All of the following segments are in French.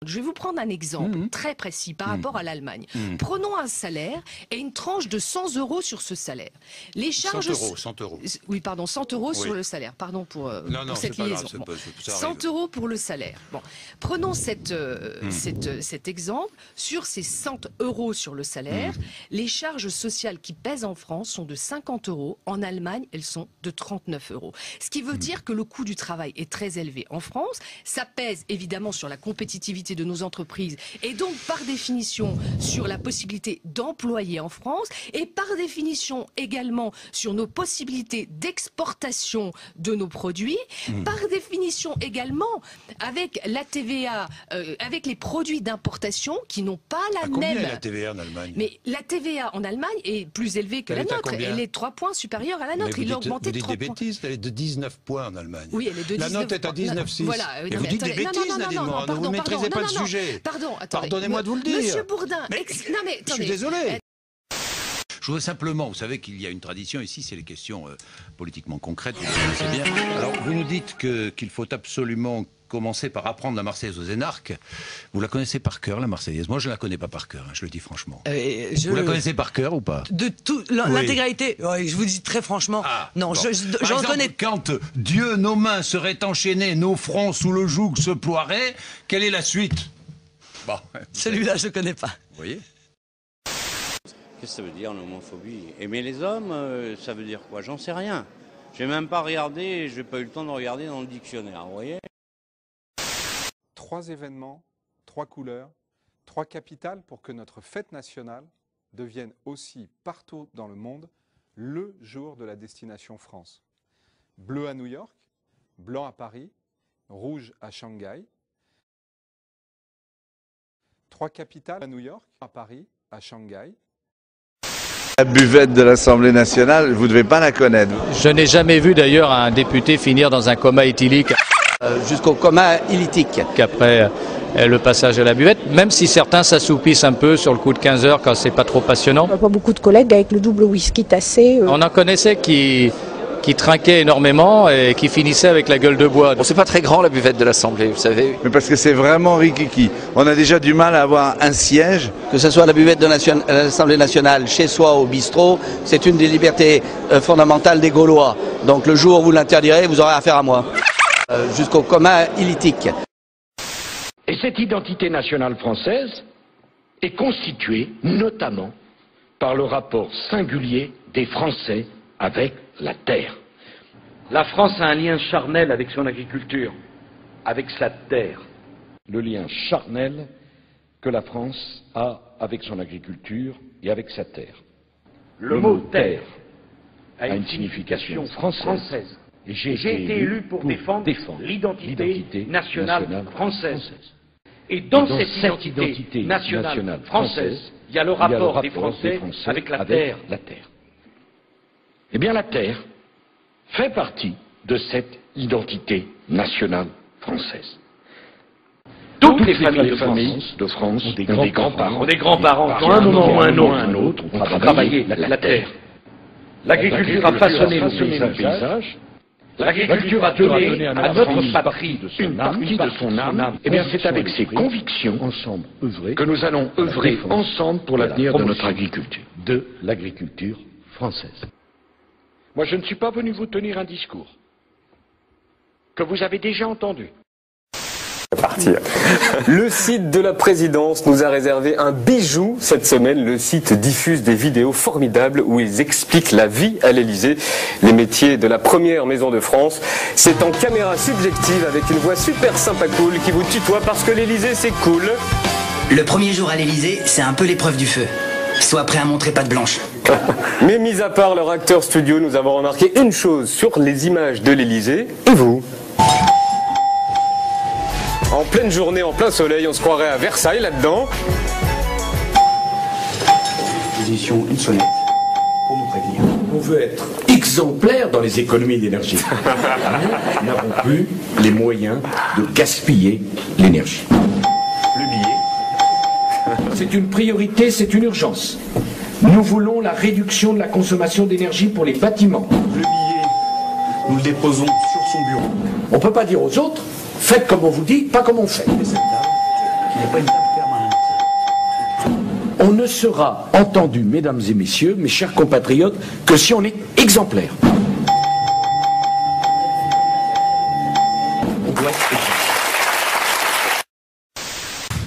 Je vais vous prendre un exemple très précis par rapport à l'Allemagne. Prenons un salaire et une tranche de 100 euros sur ce salaire. Les charges... 100 euros. Oui, pardon, 100 euros sur le salaire. Pardon pour cette liaison. Grave, bon. ça 100 euros pour le salaire. Bon. Prenons cet exemple. Sur ces 100 euros sur le salaire, les charges sociales qui pèsent en France sont de 50 euros. En Allemagne, elles sont de 39 euros. Ce qui veut dire que le coût du travail est très élevé en France. Ça pèse évidemment sur la compétitivité de nos entreprises et donc par définition sur la possibilité d'employer en France et par définition également sur nos possibilités d'exportation de nos produits, par définition également avec la TVA, avec les produits d'importation qui n'ont pas la combien même... est la TVA en Allemagne? Mais la TVA en Allemagne est plus élevée que la nôtre. Elle est 3 points supérieure à la nôtre. Il a augmenté de 3 points. Vous dites des bêtises, elle est de 19 points en Allemagne. Oui, elle est de 19 La note est à 19,6. Voilà. Et vous dites des bêtises, Nadine Morano, vous ne maîtrisez pas le sujet. Pardon, attendez. Pardonnez-moi de vous le dire. Monsieur Bourdin, non mais attendez. je suis désolé. Je voudrais simplement, vous savez qu'il y a une tradition ici, c'est les questions politiquement concrètes, vous le connaissez bien. Alors, vous nous dites qu'il faut absolument commencer par apprendre la Marseillaise aux énarques. Vous la connaissez par cœur, la Marseillaise? Moi, je ne la connais pas par cœur, je le dis franchement. Vous la connaissez par cœur ou pas? De tout, l'intégralité, je vous dis très franchement, non, bon. j'en connais... Quand Dieu, nos mains seraient enchaînées, nos fronts sous le joug se ploieraient, quelle est la suite? Bon, celui-là, je ne connais pas. Vous voyez? Qu'est-ce que ça veut dire l'homophobie? Aimer les hommes, ça veut dire quoi? J'en sais rien. J'ai même pas regardé, j'ai pas eu le temps de regarder dans le dictionnaire, vous voyez? 3 événements, 3 couleurs, 3 capitales pour que notre fête nationale devienne aussi partout dans le monde le jour de la destination France. Bleu à New York, blanc à Paris, rouge à Shanghai. 3 capitales à New York, à Paris, à Shanghai. La buvette de l'Assemblée nationale, vous ne devez pas la connaître. Je n'ai jamais vu d'ailleurs un député finir dans un coma éthylique. Jusqu'au coma illytique. Qu'après le passage à la buvette, même si certains s'assoupissent un peu sur le coup de 15 heures quand c'est pas trop passionnant. Pas beaucoup de collègues avec le double whisky tassé. On en connaissait qui trinquaient énormément et qui finissaient avec la gueule de bois. Bon, c'est pas très grand la buvette de l'Assemblée, vous savez. Mais parce que c'est vraiment rikiki. On a déjà du mal à avoir un siège. Que ce soit la buvette de l'Assemblée nationale, chez soi, au bistrot, c'est une des libertés fondamentales des Gaulois. Donc le jour où vous l'interdirez, vous aurez affaire à moi. Jusqu'au coma illytique. Et cette identité nationale française est constituée notamment par le rapport singulier des Français avec la terre. La France a un lien charnel avec son agriculture, avec sa terre. Le lien charnel que la France a avec son agriculture et avec sa terre. Le mot terre a une signification française. Et j'ai été élu pour défendre l'identité nationale française. Et dans cette identité nationale française, il y a le rapport des Français avec la terre. Eh bien, la terre fait partie de cette identité nationale française. Toutes les familles de France ont des grands-parents. Des grands-parents qui, à un moment ou un autre, ont travaillé la terre. L'agriculture a façonné nos paysages. L'agriculture a donné à notre patrie une partie de son âme. Eh bien, c'est avec ces convictions que nous allons œuvrer ensemble pour l'avenir de notre agriculture. De l'agriculture française. Moi, je ne suis pas venu vous tenir un discours que vous avez déjà entendu. Le site de la présidence nous a réservé un bijou cette semaine. Le site diffuse des vidéos formidables où ils expliquent la vie à l'Élysée, les métiers de la première maison de France. C'est en caméra subjective avec une voix super sympa cool qui vous tutoie parce que l'Élysée c'est cool. Le premier jour à l'Élysée, c'est un peu l'épreuve du feu. Sois prêt à montrer patte blanche. Mais mis à part leur acteur studio, nous avons remarqué une chose sur les images de l'Élysée. Et vous ? En pleine journée, en plein soleil, on se croirait à Versailles là-dedans. Position une sonnette pour nous prévenir. On veut être exemplaire dans les économies d'énergie. Nous n'avons plus les moyens de gaspiller l'énergie. Le billet. C'est une priorité, c'est une urgence. Nous voulons la réduction de la consommation d'énergie pour les bâtiments. Le billet, nous le déposons sur son bureau. On ne peut pas dire aux autres, faites comme on vous dit, pas comme on fait. qui n'est pas une table permanente. On ne sera entendu, mesdames et messieurs, mes chers compatriotes, que si on est exemplaire. On doit être exemplaire.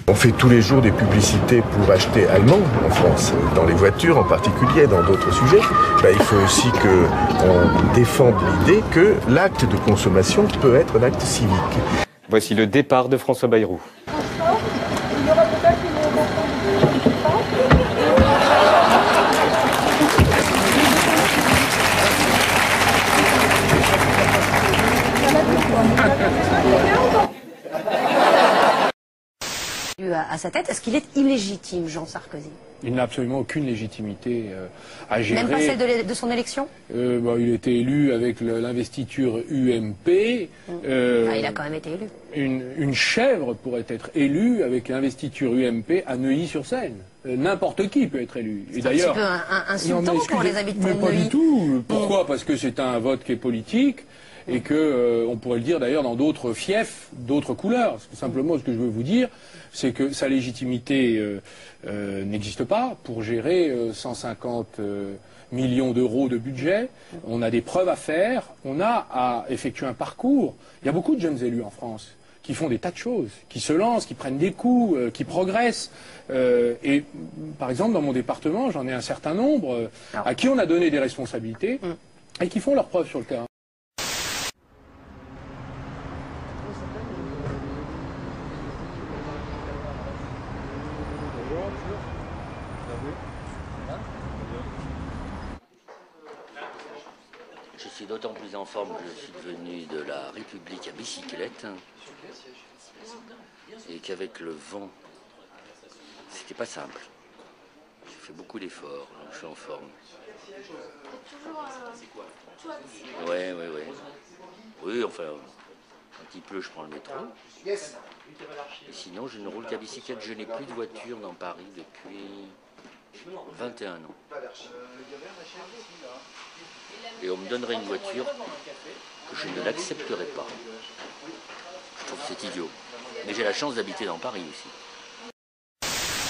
On fait tous les jours des publicités pour acheter allemand en France, dans les voitures en particulier, dans d'autres sujets. Il faut aussi qu'on défende l'idée que l'acte de consommation peut être un acte civique. Voici le départ de François Bayrou. À sa tête, est-ce qu'il est illégitime, Jean Sarkozy? Il n'a absolument aucune légitimité à gérer. Même pas celle de son élection? Il était élu avec l'investiture UMP. Il a quand même été élu. Une chèvre pourrait être élue avec l'investiture UMP à Neuilly-sur-Seine. N'importe qui peut être élu. C'est un petit peu insultant pour les habitants de Neuilly. Pas du tout. Pourquoi? Parce que c'est un vote qui est politique. Et que, on pourrait le dire d'ailleurs dans d'autres fiefs, d'autres couleurs. Simplement, ce que je veux vous dire, c'est que sa légitimité n'existe pas pour gérer 150 millions d'euros de budget. On a des preuves à faire, on a à effectuer un parcours. Il y a beaucoup de jeunes élus en France qui font des tas de choses, qui se lancent, qui prennent des coups, qui progressent. Et par exemple, dans mon département, j'en ai un certain nombre à qui on a donné des responsabilités et qui font leurs preuves sur le terrain. Je suis d'autant plus en forme que je suis venu de la République à bicyclette et qu'avec le vent, c'était pas simple. J'ai fait beaucoup d'efforts, donc je suis en forme. Ouais. Oui, enfin, quand il pleut, je prends le métro. Et sinon, je ne roule qu'à bicyclette. Je n'ai plus de voiture dans Paris depuis 21 ans. Et on me donnerait une voiture que je ne l'accepterais pas. Je trouve que c'est idiot. Mais j'ai la chance d'habiter dans Paris aussi.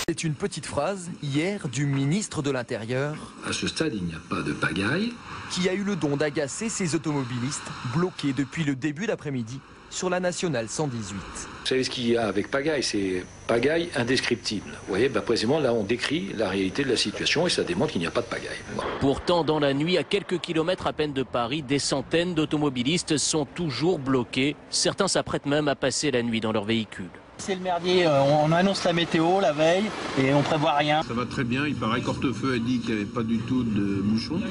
C'est une petite phrase, hier, du ministre de l'Intérieur. À ce stade, il n'y a pas de pagaille. Qui a eu le don d'agacer ces automobilistes bloqués depuis le début d'après-midi sur la nationale 118. Vous savez ce qu'il y a avec pagaille, c'est pagaille indescriptible. Vous voyez, précisément là on décrit la réalité de la situation et ça démontre qu'il n'y a pas de pagaille. Voilà. Pourtant, dans la nuit, à quelques kilomètres à peine de Paris, des centaines d'automobilistes sont toujours bloqués. Certains s'apprêtent même à passer la nuit dans leur véhicule. C'est le merdier, on annonce la météo la veille et on prévoit rien. Ça va très bien, il paraît qu'Hortefeux a dit qu'il n'y avait pas du tout de bouchons.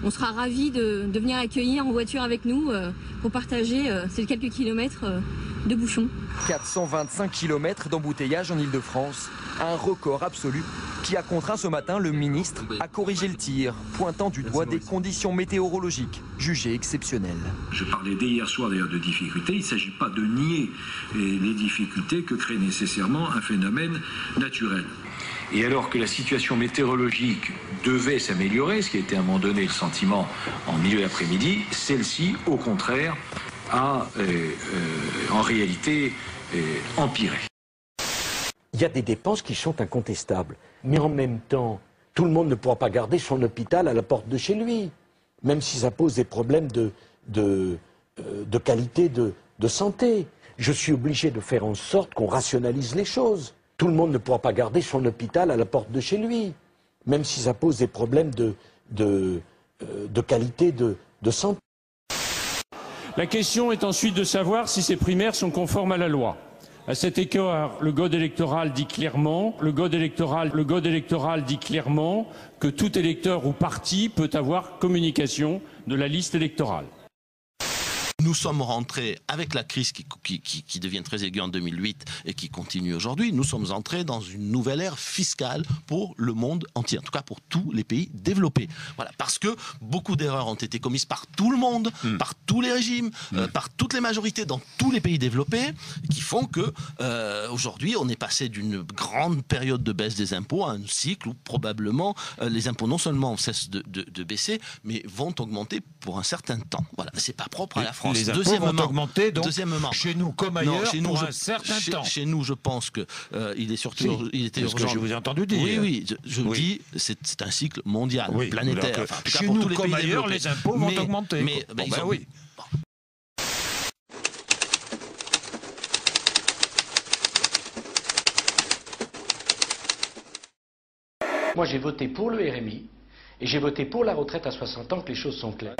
On sera ravis de venir accueillir en voiture avec nous pour partager ces quelques kilomètres de bouchons. 425 km d'embouteillage en Ile-de-France, un record absolu qui a contraint ce matin le ministre à corriger le tir, pointant du doigt des conditions météorologiques jugées exceptionnelles. Je parlais dès hier soir d'ailleurs de difficultés, il ne s'agit pas de nier les difficultés que crée nécessairement un phénomène naturel. Et alors que la situation météorologique devait s'améliorer, ce qui était à un moment donné le sentiment en milieu d'après-midi, celle-ci, au contraire, a en réalité empiré. Il y a des dépenses qui sont incontestables, mais en même temps, tout le monde ne pourra pas garder son hôpital à la porte de chez lui, même si ça pose des problèmes de qualité de santé. Je suis obligé de faire en sorte qu'on rationalise les choses. Tout le monde ne pourra pas garder son hôpital à la porte de chez lui, même si ça pose des problèmes de qualité de santé. La question est ensuite de savoir si ces primaires sont conformes à la loi. À cet égard, le code électoral dit clairement que tout électeur ou parti peut avoir communication de la liste électorale. Nous sommes rentrés, avec la crise qui devient très aiguë en 2008 et qui continue aujourd'hui, nous sommes entrés dans une nouvelle ère fiscale pour le monde entier, en tout cas pour tous les pays développés. Voilà, parce que beaucoup d'erreurs ont été commises par tout le monde, par tous les régimes, par toutes les majorités dans tous les pays développés, qui font que aujourd'hui on est passé d'une grande période de baisse des impôts à un cycle où probablement les impôts non seulement cessent de baisser, mais vont augmenter pour un certain temps. Voilà, c'est pas propre à la France. les impôts vont augmenter, donc chez nous comme ailleurs, pour un certain temps. Chez nous, je pense que il est surtout, il était urgent. Ce que je vous ai entendu dire. Oui, je dis, c'est un cycle mondial, planétaire. Donc, chez nous comme ailleurs, les impôts vont augmenter. Oui. Moi, j'ai voté pour le RMI et j'ai voté pour la retraite à 60 ans, que les choses sont claires.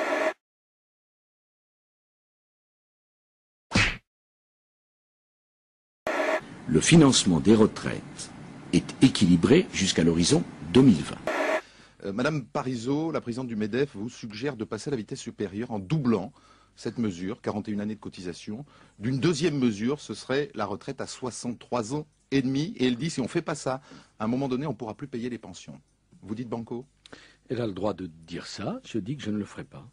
Le financement des retraites est équilibré jusqu'à l'horizon 2020. Madame Parisot, la présidente du MEDEF, vous suggère de passer à la vitesse supérieure en doublant cette mesure, 41 années de cotisation, d'une deuxième mesure, ce serait la retraite à 63 ans et demi. Et elle dit, si on ne fait pas ça, à un moment donné, on ne pourra plus payer les pensions. Vous dites banco? Elle a le droit de dire ça. Je dis que je ne le ferai pas.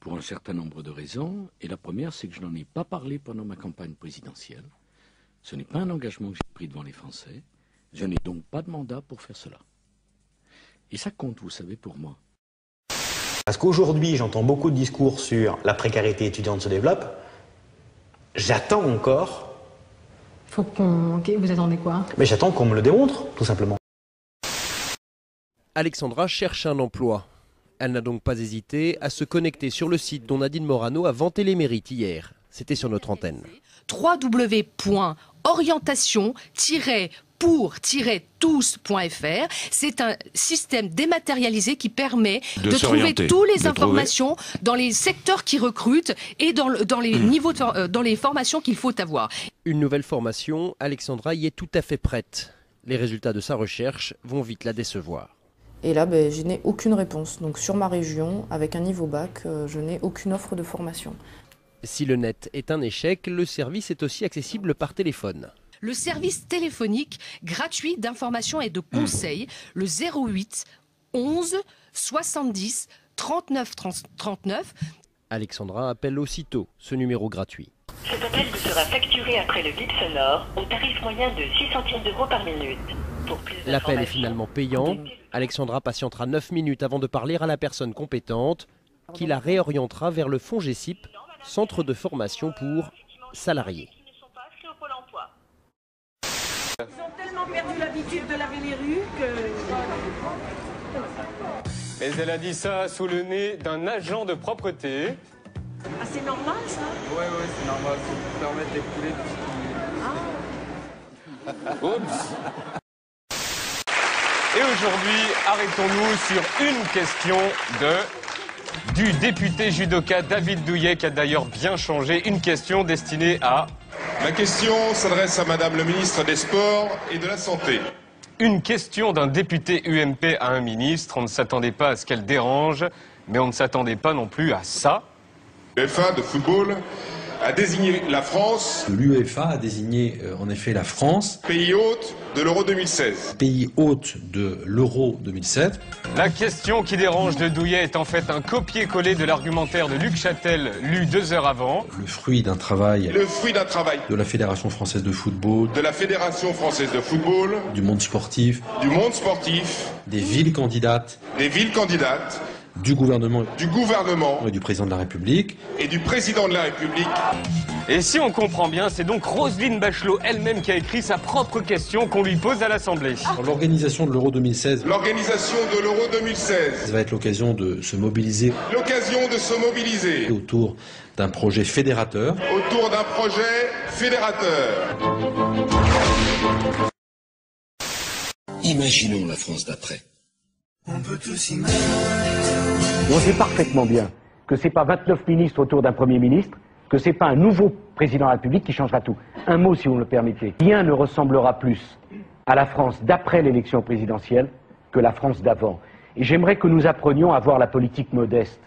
Pour un certain nombre de raisons. Et la première, c'est que je n'en ai pas parlé pendant ma campagne présidentielle. Ce n'est pas un engagement que j'ai pris devant les Français. Je n'ai donc pas de mandat pour faire cela. Et ça compte, vous savez, pour moi. Parce qu'aujourd'hui, j'entends beaucoup de discours sur la précarité étudiante se développe. J'attends encore. Faut qu'on... Ok, vous attendez quoi? Mais j'attends qu'on me le démontre, tout simplement. Alexandra cherche un emploi. Elle n'a donc pas hésité à se connecter sur le site dont Nadine Morano a vanté les mérites hier. C'était sur notre antenne. www.orientation-pour-tous.fr. C'est un système dématérialisé qui permet de trouver toutes les informations dans les secteurs qui recrutent et dans les niveaux dans les formations qu'il faut avoir. Une nouvelle formation, Alexandra y est tout à fait prête. Les résultats de sa recherche vont vite la décevoir. Et là, je n'ai aucune réponse. Donc sur ma région, avec un niveau bac, je n'ai aucune offre de formation. Si le net est un échec, le service est aussi accessible par téléphone. Le service téléphonique gratuit d'information et de conseil, le 08 11 70 39 39. Alexandra appelle aussitôt ce numéro gratuit. Cet appel vous sera facturé après le bip sonore au tarif moyen de 6 centimes d'euros par minute. L'appel est finalement payant. Alexandra patientera 9 minutes avant de parler à la personne compétente qui la réorientera vers le FONGECIP, Centre de formation pour salariés. Ils ont tellement perdu l'habitude de laver les rues que... Mais elle a dit ça sous le nez d'un agent de propreté. Ah, c'est normal ça? Ouais, c'est normal, c'est pour permettre d'écouler tout ce qui... Oups. Et aujourd'hui, arrêtons-nous sur une question du député judoka David Douillet, qui a d'ailleurs bien changé. Une question destinée à... Ma question s'adresse à Madame le ministre des Sports et de la Santé. Une question d'un député UMP à un ministre. On ne s'attendait pas à ce qu'elle dérange, mais on ne s'attendait pas non plus à ça. L'UEFA de football a désigné la France. L'UEFA a désigné en effet la France. Pays hôte de l'Euro 2016. Pays hôte de l'Euro 2007. La question qui dérange de Douillet est en fait un copier-coller de l'argumentaire de Luc Châtel, lu 2 heures avant. Le fruit d'un travail. Le fruit d'un travail. De la Fédération française de football. De la Fédération française de football. Du monde sportif. Du monde sportif. Des villes candidates. Des villes candidates. Du gouvernement et du président de la République. Et du président de la République. Et si on comprend bien, c'est donc Roselyne Bachelot elle-même qui a écrit sa propre question qu'on lui pose à l'Assemblée. L'organisation de l'Euro 2016. L'organisation de l'Euro 2016. Ça va être l'occasion de se mobiliser. L'occasion de se mobiliser. Autour d'un projet fédérateur. Autour d'un projet fédérateur. Imaginons la France d'après. On peut tous imaginer. On sait parfaitement bien que ce n'est pas 29 ministres autour d'un Premier ministre, que ce n'est pas un nouveau président de la République qui changera tout. Un mot, si vous me le permettez. Rien ne ressemblera plus à la France d'après l'élection présidentielle que la France d'avant. Et j'aimerais que nous apprenions à voir la politique modeste.